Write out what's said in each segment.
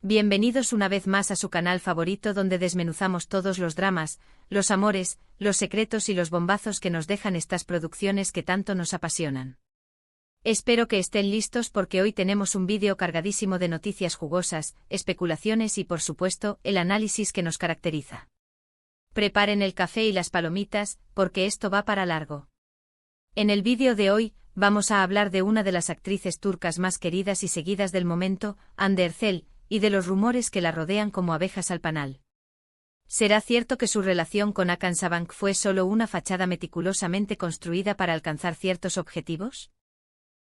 Bienvenidos una vez más a su canal favorito donde desmenuzamos todos los dramas, los amores, los secretos y los bombazos que nos dejan estas producciones que tanto nos apasionan. Espero que estén listos porque hoy tenemos un vídeo cargadísimo de noticias jugosas, especulaciones y por supuesto, el análisis que nos caracteriza. Preparen el café y las palomitas, porque esto va para largo. En el vídeo de hoy, vamos a hablar de una de las actrices turcas más queridas y seguidas del momento, Hande Erçel, y de los rumores que la rodean como abejas al panal. ¿Será cierto que su relación con Hakan Sabank fue solo una fachada meticulosamente construida para alcanzar ciertos objetivos?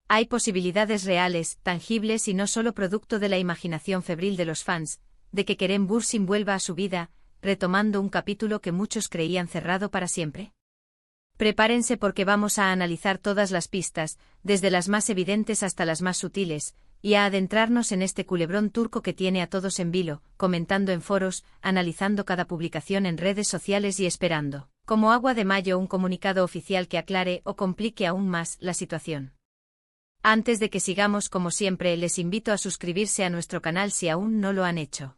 Hay posibilidades reales, tangibles y no solo producto de la imaginación febril de los fans, de que Kerem Bürsin vuelva a su vida, retomando un capítulo que muchos creían cerrado para siempre. Prepárense porque vamos a analizar todas las pistas, desde las más evidentes hasta las más sutiles, y a adentrarnos en este culebrón turco que tiene a todos en vilo, comentando en foros, analizando cada publicación en redes sociales y esperando, como agua de mayo, un comunicado oficial que aclare o complique aún más la situación. Antes de que sigamos, como siempre, les invito a suscribirse a nuestro canal si aún no lo han hecho.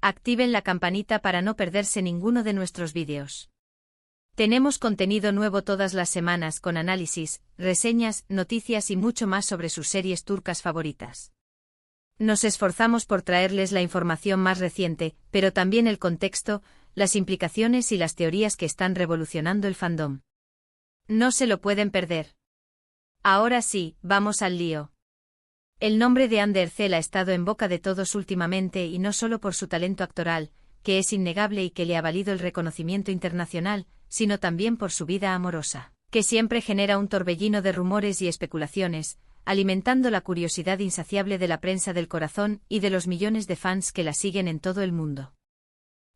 Activen la campanita para no perderse ninguno de nuestros vídeos. Tenemos contenido nuevo todas las semanas con análisis, reseñas, noticias y mucho más sobre sus series turcas favoritas. Nos esforzamos por traerles la información más reciente, pero también el contexto, las implicaciones y las teorías que están revolucionando el fandom. No se lo pueden perder. Ahora sí, vamos al lío. El nombre de Hande Erçel ha estado en boca de todos últimamente y no solo por su talento actoral, que es innegable y que le ha valido el reconocimiento internacional, sino también por su vida amorosa, que siempre genera un torbellino de rumores y especulaciones, alimentando la curiosidad insaciable de la prensa del corazón y de los millones de fans que la siguen en todo el mundo.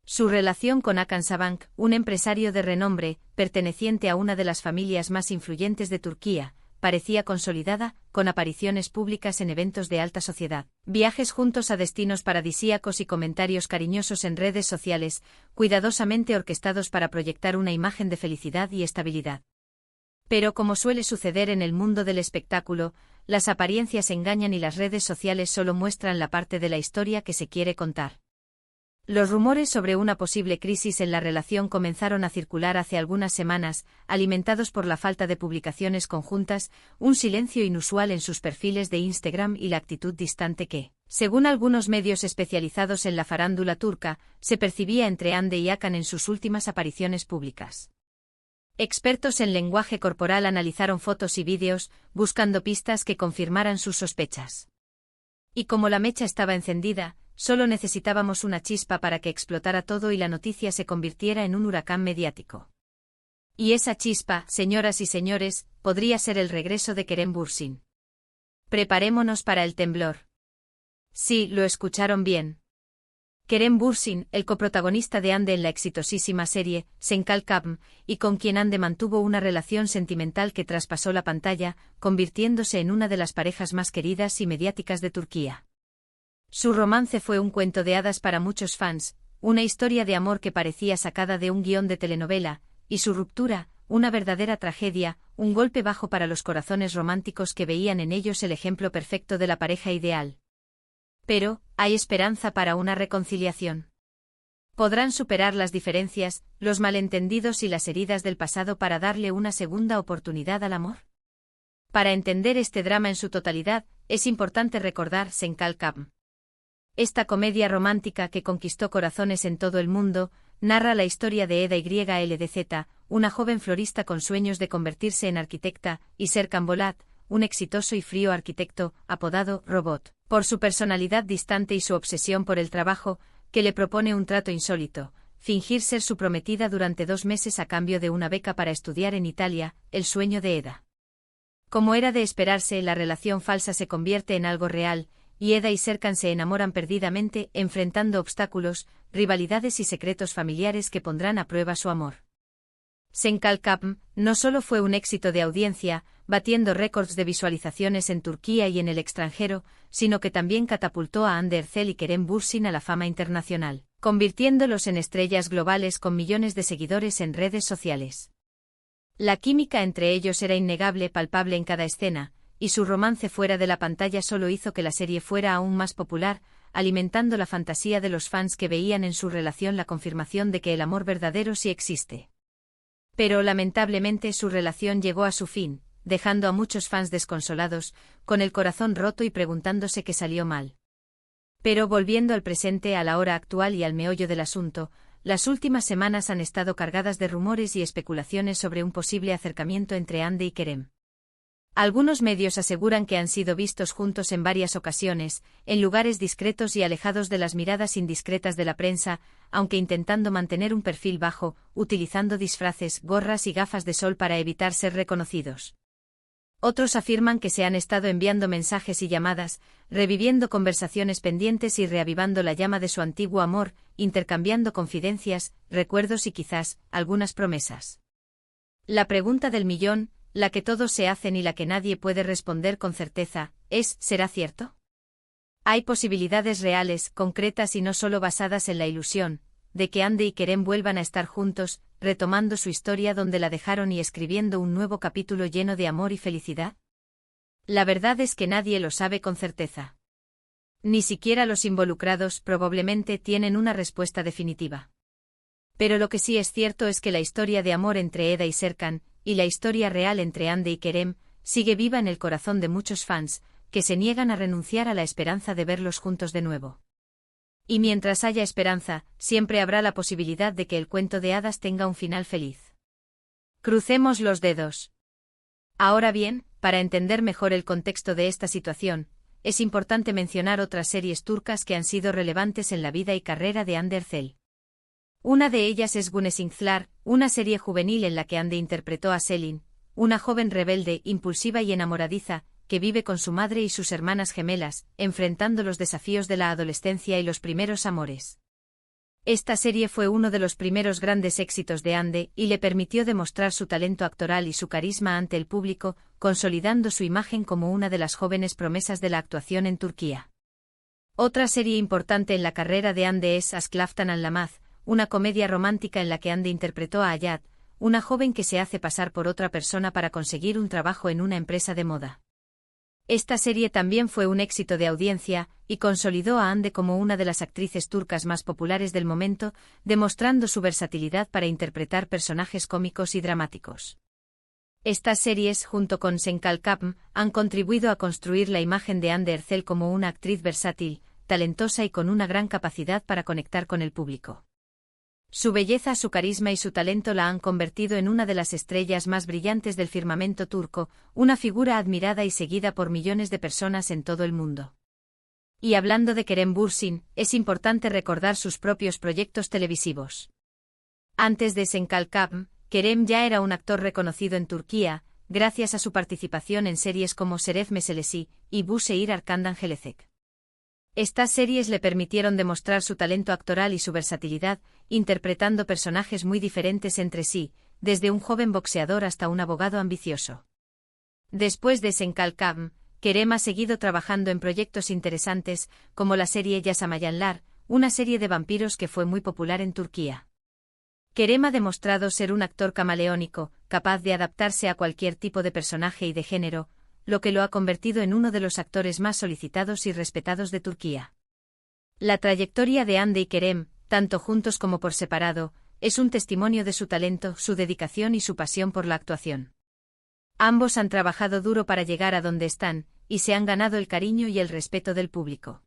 Su relación con Hakan Sabank, un empresario de renombre, perteneciente a una de las familias más influyentes de Turquía, parecía consolidada, con apariciones públicas en eventos de alta sociedad, viajes juntos a destinos paradisíacos y comentarios cariñosos en redes sociales, cuidadosamente orquestados para proyectar una imagen de felicidad y estabilidad. Pero como suele suceder en el mundo del espectáculo, las apariencias engañan y las redes sociales solo muestran la parte de la historia que se quiere contar. Los rumores sobre una posible crisis en la relación comenzaron a circular hace algunas semanas, alimentados por la falta de publicaciones conjuntas, un silencio inusual en sus perfiles de Instagram y la actitud distante que, según algunos medios especializados en la farándula turca, se percibía entre Hande y Hakan en sus últimas apariciones públicas. Expertos en lenguaje corporal analizaron fotos y vídeos, buscando pistas que confirmaran sus sospechas. Y como la mecha estaba encendida, solo necesitábamos una chispa para que explotara todo y la noticia se convirtiera en un huracán mediático. Y esa chispa, señoras y señores, podría ser el regreso de Kerem Bürsin. Preparémonos para el temblor. Sí, lo escucharon bien. Kerem Bürsin, el coprotagonista de Hande en la exitosísima serie Sen Kalkabm, y con quien Hande mantuvo una relación sentimental que traspasó la pantalla, convirtiéndose en una de las parejas más queridas y mediáticas de Turquía. Su romance fue un cuento de hadas para muchos fans, una historia de amor que parecía sacada de un guión de telenovela, y su ruptura, una verdadera tragedia, un golpe bajo para los corazones románticos que veían en ellos el ejemplo perfecto de la pareja ideal. Pero, ¿hay esperanza para una reconciliación? ¿Podrán superar las diferencias, los malentendidos y las heridas del pasado para darle una segunda oportunidad al amor? Para entender este drama en su totalidad, es importante recordar Sen Kalkabm. Esta comedia romántica que conquistó corazones en todo el mundo, narra la historia de Eda YLDZ, una joven florista con sueños de convertirse en arquitecta, y Serkan Bolat, un exitoso y frío arquitecto, apodado Robot, por su personalidad distante y su obsesión por el trabajo, que le propone un trato insólito, fingir ser su prometida durante 2 meses a cambio de una beca para estudiar en Italia, el sueño de Eda. Como era de esperarse, la relación falsa se convierte en algo real, y Eda y Serkan se enamoran perdidamente, enfrentando obstáculos, rivalidades y secretos familiares que pondrán a prueba su amor. Sen Kalkabm no solo fue un éxito de audiencia, batiendo récords de visualizaciones en Turquía y en el extranjero, sino que también catapultó a Hande Erçel y Kerem Bürsin a la fama internacional, convirtiéndolos en estrellas globales con millones de seguidores en redes sociales. La química entre ellos era innegable, palpable en cada escena, y su romance fuera de la pantalla solo hizo que la serie fuera aún más popular, alimentando la fantasía de los fans que veían en su relación la confirmación de que el amor verdadero sí existe. Pero lamentablemente su relación llegó a su fin, dejando a muchos fans desconsolados, con el corazón roto y preguntándose qué salió mal. Pero volviendo al presente, a la hora actual y al meollo del asunto, las últimas semanas han estado cargadas de rumores y especulaciones sobre un posible acercamiento entre Hande y Kerem. Algunos medios aseguran que han sido vistos juntos en varias ocasiones, en lugares discretos y alejados de las miradas indiscretas de la prensa, aunque intentando mantener un perfil bajo, utilizando disfraces, gorras y gafas de sol para evitar ser reconocidos. Otros afirman que se han estado enviando mensajes y llamadas, reviviendo conversaciones pendientes y reavivando la llama de su antiguo amor, intercambiando confidencias, recuerdos y quizás, algunas promesas. La pregunta del millón, la que todos se hacen y la que nadie puede responder con certeza, es: ¿será cierto? Hay posibilidades reales, concretas y no solo basadas en la ilusión, de que Hande y Kerem vuelvan a estar juntos, retomando su historia donde la dejaron y escribiendo un nuevo capítulo lleno de amor y felicidad. La verdad es que nadie lo sabe con certeza. Ni siquiera los involucrados probablemente tienen una respuesta definitiva. Pero lo que sí es cierto es que la historia de amor entre Eda y Serkan, y la historia real entre Hande y Kerem, sigue viva en el corazón de muchos fans, que se niegan a renunciar a la esperanza de verlos juntos de nuevo. Y mientras haya esperanza, siempre habrá la posibilidad de que el cuento de hadas tenga un final feliz. Crucemos los dedos. Ahora bien, para entender mejor el contexto de esta situación, es importante mencionar otras series turcas que han sido relevantes en la vida y carrera de Hande Erçel. Una de ellas es Güneşinkler, una serie juvenil en la que Hande interpretó a Selin, una joven rebelde, impulsiva y enamoradiza, que vive con su madre y sus hermanas gemelas, enfrentando los desafíos de la adolescencia y los primeros amores. Esta serie fue uno de los primeros grandes éxitos de Hande y le permitió demostrar su talento actoral y su carisma ante el público, consolidando su imagen como una de las jóvenes promesas de la actuación en Turquía. Otra serie importante en la carrera de Hande es Aşk Laftan Anlamaz, una comedia romántica en la que Hande interpretó a Hayat, una joven que se hace pasar por otra persona para conseguir un trabajo en una empresa de moda. Esta serie también fue un éxito de audiencia, y consolidó a Hande como una de las actrices turcas más populares del momento, demostrando su versatilidad para interpretar personajes cómicos y dramáticos. Estas series, junto con Senkalkapm, han contribuido a construir la imagen de Hande Erçel como una actriz versátil, talentosa y con una gran capacidad para conectar con el público. Su belleza, su carisma y su talento la han convertido en una de las estrellas más brillantes del firmamento turco, una figura admirada y seguida por millones de personas en todo el mundo. Y hablando de Kerem Bürsin, es importante recordar sus propios proyectos televisivos. Antes de Senkalkapm, Kerem ya era un actor reconocido en Turquía, gracias a su participación en series como Şeref Meselesi y Bu Şehir Arkandan Gelecek. Estas series le permitieron demostrar su talento actoral y su versatilidad, interpretando personajes muy diferentes entre sí, desde un joven boxeador hasta un abogado ambicioso. Después de Senkalkapm, Kerem ha seguido trabajando en proyectos interesantes, como la serie Yaşamayanlar, una serie de vampiros que fue muy popular en Turquía. Kerem ha demostrado ser un actor camaleónico, capaz de adaptarse a cualquier tipo de personaje y de género, lo que lo ha convertido en uno de los actores más solicitados y respetados de Turquía. La trayectoria de Hande y Kerem, tanto juntos como por separado, es un testimonio de su talento, su dedicación y su pasión por la actuación. Ambos han trabajado duro para llegar a donde están, y se han ganado el cariño y el respeto del público.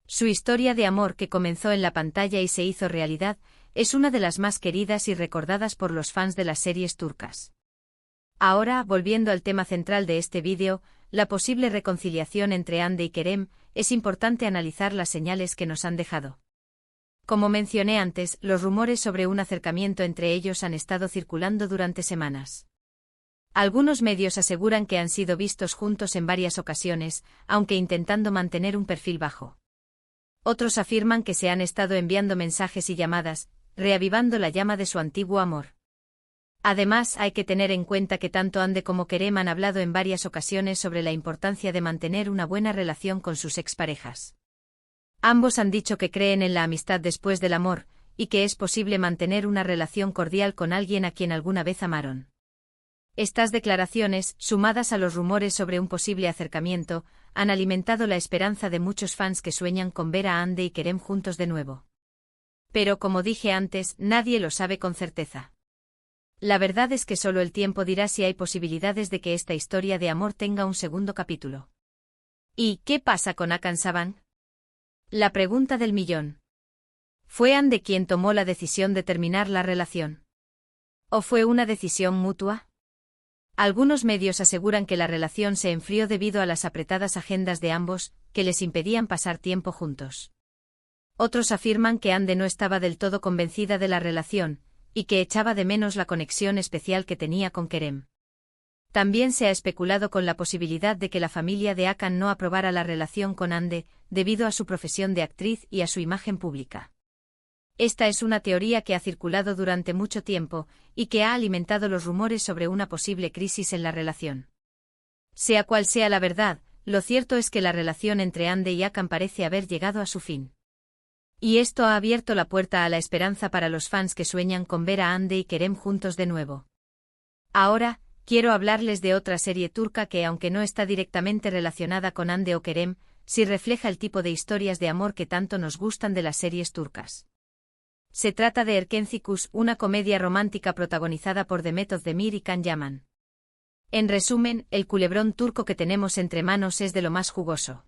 Su historia de amor, que comenzó en la pantalla y se hizo realidad, es una de las más queridas y recordadas por los fans de las series turcas. Ahora, volviendo al tema central de este vídeo, la posible reconciliación entre Hande y Kerem, es importante analizar las señales que nos han dejado. Como mencioné antes, los rumores sobre un acercamiento entre ellos han estado circulando durante semanas. Algunos medios aseguran que han sido vistos juntos en varias ocasiones, aunque intentando mantener un perfil bajo. Otros afirman que se han estado enviando mensajes y llamadas, reavivando la llama de su antiguo amor. Además, hay que tener en cuenta que tanto Hande como Kerem han hablado en varias ocasiones sobre la importancia de mantener una buena relación con sus exparejas. Ambos han dicho que creen en la amistad después del amor, y que es posible mantener una relación cordial con alguien a quien alguna vez amaron. Estas declaraciones, sumadas a los rumores sobre un posible acercamiento, han alimentado la esperanza de muchos fans que sueñan con ver a Ande y Kerem juntos de nuevo. Pero como dije antes, nadie lo sabe con certeza. La verdad es que solo el tiempo dirá si hay posibilidades de que esta historia de amor tenga un segundo capítulo. ¿Y qué pasa con Hakan Saban? La pregunta del millón. ¿Fue Ande quien tomó la decisión de terminar la relación? ¿O fue una decisión mutua? Algunos medios aseguran que la relación se enfrió debido a las apretadas agendas de ambos, que les impedían pasar tiempo juntos. Otros afirman que Ande no estaba del todo convencida de la relación, y que echaba de menos la conexión especial que tenía con Kerem. También se ha especulado con la posibilidad de que la familia de Hakan no aprobara la relación con Ande, debido a su profesión de actriz y a su imagen pública. Esta es una teoría que ha circulado durante mucho tiempo, y que ha alimentado los rumores sobre una posible crisis en la relación. Sea cual sea la verdad, lo cierto es que la relación entre Ande y Hakan parece haber llegado a su fin. Y esto ha abierto la puerta a la esperanza para los fans que sueñan con ver a Ande y Kerem juntos de nuevo. Ahora, quiero hablarles de otra serie turca que, aunque no está directamente relacionada con Ande o Kerem, sí refleja el tipo de historias de amor que tanto nos gustan de las series turcas. Se trata de Erkencikus, una comedia romántica protagonizada por Demet Özdemir y Can Yaman. En resumen, el culebrón turco que tenemos entre manos es de lo más jugoso.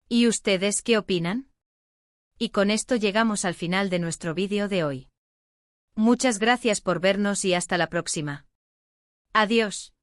¿Y ustedes qué opinan? Y con esto llegamos al final de nuestro vídeo de hoy. Muchas gracias por vernos y hasta la próxima. Adiós.